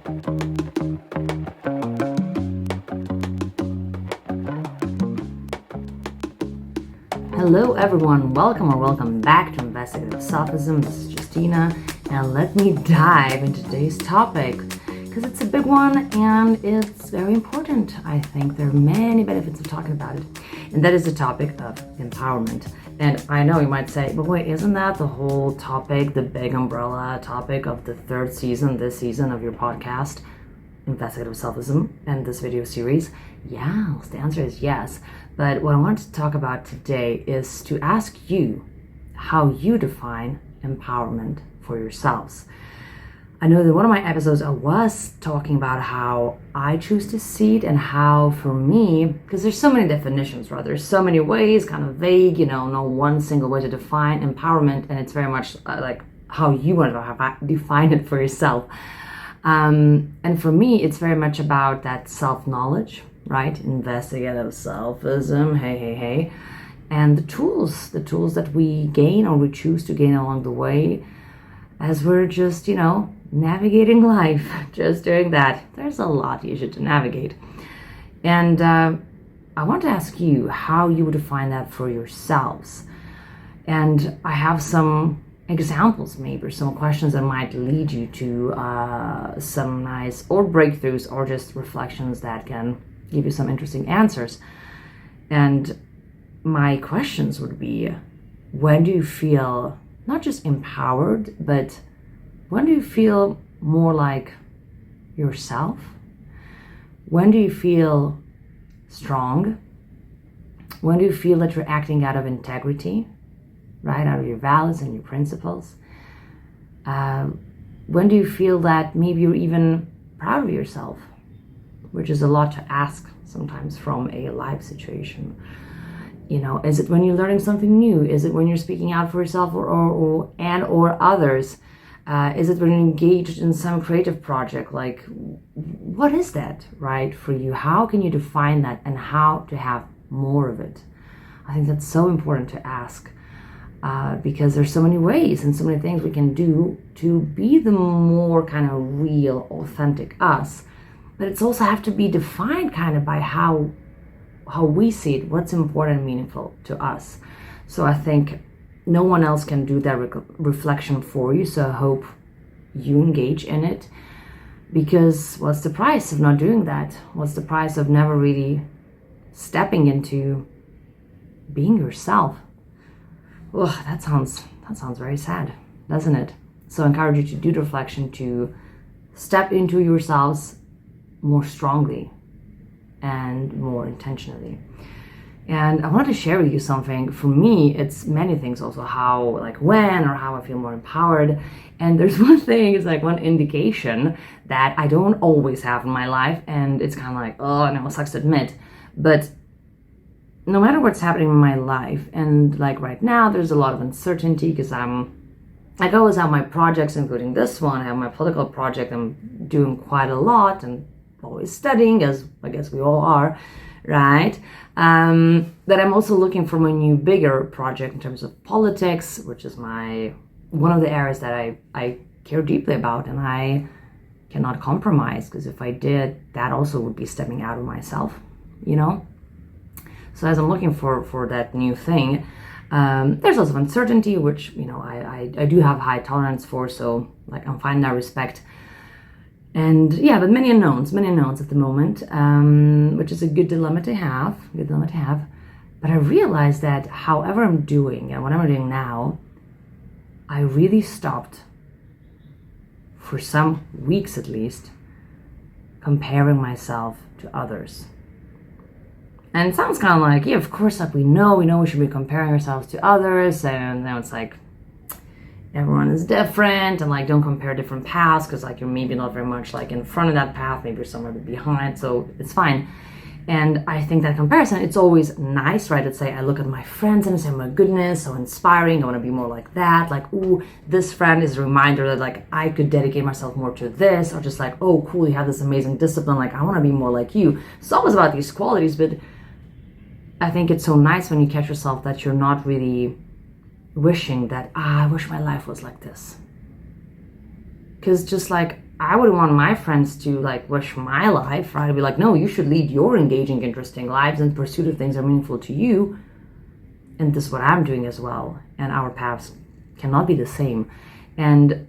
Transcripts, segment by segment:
Hello everyone, welcome back to Investigative Sophism. This is Justina, and let me dive into today's topic because it's a big one and it's very important. I think there are many benefits of talking about it, and that is the topic of empowerment. And I know you might say, but wait, isn't that the whole topic, the big umbrella topic of the third season, this season of your podcast, Investigative Sophism, and this video series? Yeah, the answer is yes. But what I want to talk about today is to ask you how you define empowerment for yourselves. I know that one of my episodes I was talking about how I choose to see it and how for me, because there's so many definitions, right? There's so many ways, kind of vague, no one single way to define empowerment, and it's very much like how you want to define it for yourself. And for me, it's very much about that self-knowledge, right? Investigative sophism, hey. And the tools that we gain or we choose to gain along the way as we're just, navigating life, just doing that. There's a lot easier to navigate. And I want to ask you how you would define that for yourselves. And I have some examples, maybe, or some questions that might lead you to some nice or breakthroughs or just reflections that can give you some interesting answers. And my questions would be, when do you feel not just empowered, but when do you feel more like yourself? When do you feel strong? When do you feel that you're acting out of integrity, right, out of your values and your principles? When do you feel that maybe you're even proud of yourself, which is a lot to ask sometimes from a life situation? Is it when you're learning something new? Is it when you're speaking out for yourself or others? Is it when you're engaged in some creative project? Like, what is that, right, for you? How can you define that and how to have more of it? I think that's so important to ask because there's so many ways and so many things we can do to be the more kind of real, authentic us. But it's also have to be defined kind of by how we see it, what's important and meaningful to us. So I think no one else can do that reflection for you. So I hope you engage in it, because what's the price of not doing that? What's the price of never really stepping into being yourself? Oh, that sounds very sad, doesn't it? So I encourage you to do the reflection, to step into yourselves more strongly and more intentionally. And I wanted to share with you something. For me, it's many things also, how I feel more empowered. And there's one thing, it's like one indication that I don't always have in my life, and it's kind of like, oh no, it sucks to admit, but no matter what's happening in my life, and like right now there's a lot of uncertainty because I always have my projects, including this one. I have my political project. I'm doing quite a lot and always studying, as I guess we all are, right? That I'm also looking for my new bigger project in terms of politics, which is one of the areas that I care deeply about, and I cannot compromise, because if I did, that also would be stepping out of myself, So as I'm looking for that new thing, there's also uncertainty, which I do have high tolerance for, so like I'm fine in that respect. And yeah, but many unknowns at the moment, which is a good dilemma to have. But I realized that however I'm doing and whatever I'm doing now, I really stopped, for some weeks at least, comparing myself to others. And it sounds kind of like, yeah, of course, like we know we should be comparing ourselves to others, and then it's like, everyone is different, and like don't compare different paths, because like you're maybe not very much like in front of that path, maybe you're somewhere behind, so it's fine. And I think that comparison, it's always nice, right? Let's say I look at my friends and I say, my goodness, so inspiring, I want to be more like that. Like, ooh, this friend is a reminder that like I could dedicate myself more to this, or just like, oh, cool, you have this amazing discipline, like I want to be more like you. It's always about these qualities, but I think it's so nice when you catch yourself that you're not really wishing that, I wish my life was like this. Because just like I would want my friends to like wish my life, right? I'd be like, no, you should lead your engaging, interesting lives in pursuit of things that are meaningful to you. And this is what I'm doing as well. And our paths cannot be the same. And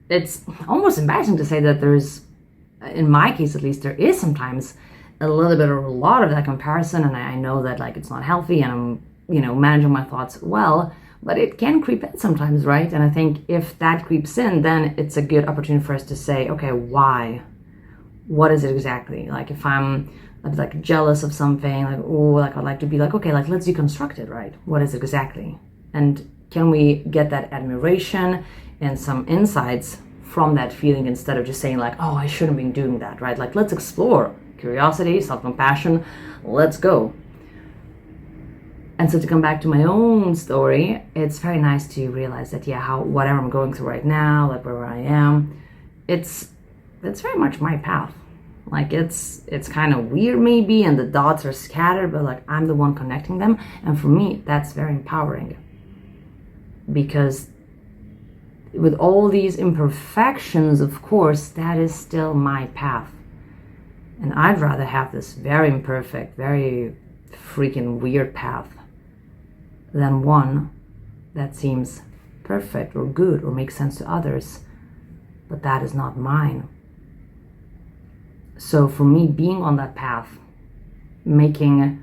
it's almost embarrassing to say that there's, in my case at least, there is sometimes a little bit or a lot of that comparison. And I know that like it's not healthy, and I'm, managing my thoughts well, but it can creep in sometimes, right? And I think if that creeps in, then it's a good opportunity for us to say, okay, why? What is it exactly? Like if I'm like jealous of something, like, oh, like I'd like to be like, okay, like let's deconstruct it, right? What is it exactly? And can we get that admiration and some insights from that feeling instead of just saying like, oh, I shouldn't be doing that, right? Like let's explore curiosity, self-compassion, let's go. And so to come back to my own story, it's very nice to realize that, whatever I'm going through right now, like wherever I am, it's very much my path. Like it's kind of weird maybe, and the dots are scattered, but like I'm the one connecting them. And for me, that's very empowering, because with all these imperfections, of course, that is still my path. And I'd rather have this very imperfect, very freaking weird path than one that seems perfect or good or makes sense to others, but that is not mine. So for me, being on that path, making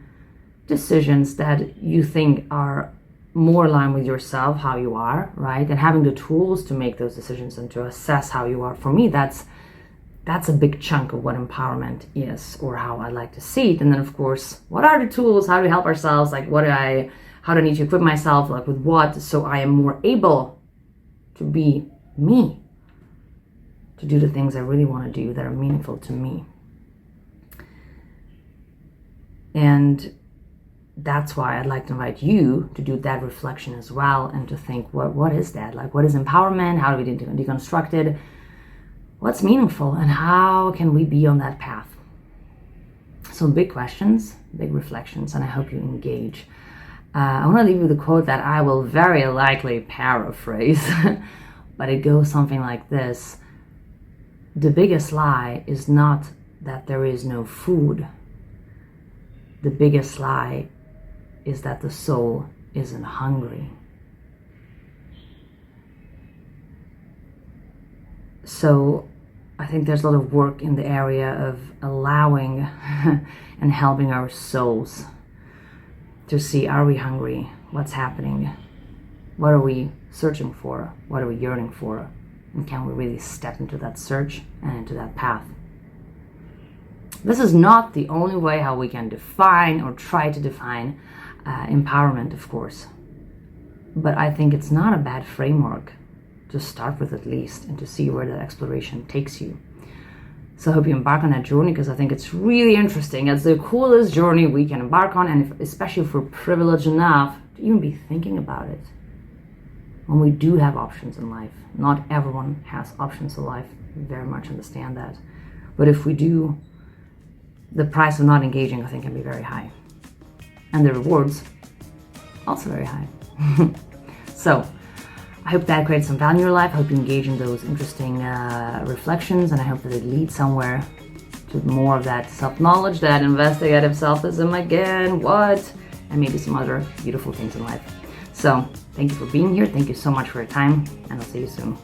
decisions that you think are more aligned with yourself, how you are, right? And having the tools to make those decisions and to assess how you are, for me, that's a big chunk of what empowerment is, or how I like to see it. And then of course, what are the tools? How do we help ourselves? Like how do I need to equip myself? Like with what? So I am more able to be me, to do the things I really want to do that are meaningful to me. And that's why I'd like to invite you to do that reflection as well, and to think, what is that? Like, what is empowerment? How do we deconstruct it? What's meaningful, and how can we be on that path? So big questions, big reflections, and I hope you engage. I want to leave you with a quote that I will very likely paraphrase, but it goes something like this: the biggest lie is not that there is no food. The biggest lie is that the soul isn't hungry. So I think there's a lot of work in the area of allowing and helping our souls to see, are we hungry? What's happening? What are we searching for? What are we yearning for? And can we really step into that search and into that path? This is not the only way how we can define or try to define empowerment, of course. But I think it's not a bad framework to start with, at least, and to see where the exploration takes you. So I hope you embark on that journey, because I think it's really interesting. It's the coolest journey we can embark on, and especially if we're privileged enough to even be thinking about it. When we do have options in life. Not everyone has options in life. I very much understand that. But if we do, the price of not engaging, I think, can be very high. And the rewards, also very high. So, I hope that creates some value in your life. I hope you engage in those interesting reflections, and I hope that it leads somewhere to more of that self-knowledge, that investigative selfism again, and maybe some other beautiful things in life. So, thank you for being here. Thank you so much for your time, and I'll see you soon.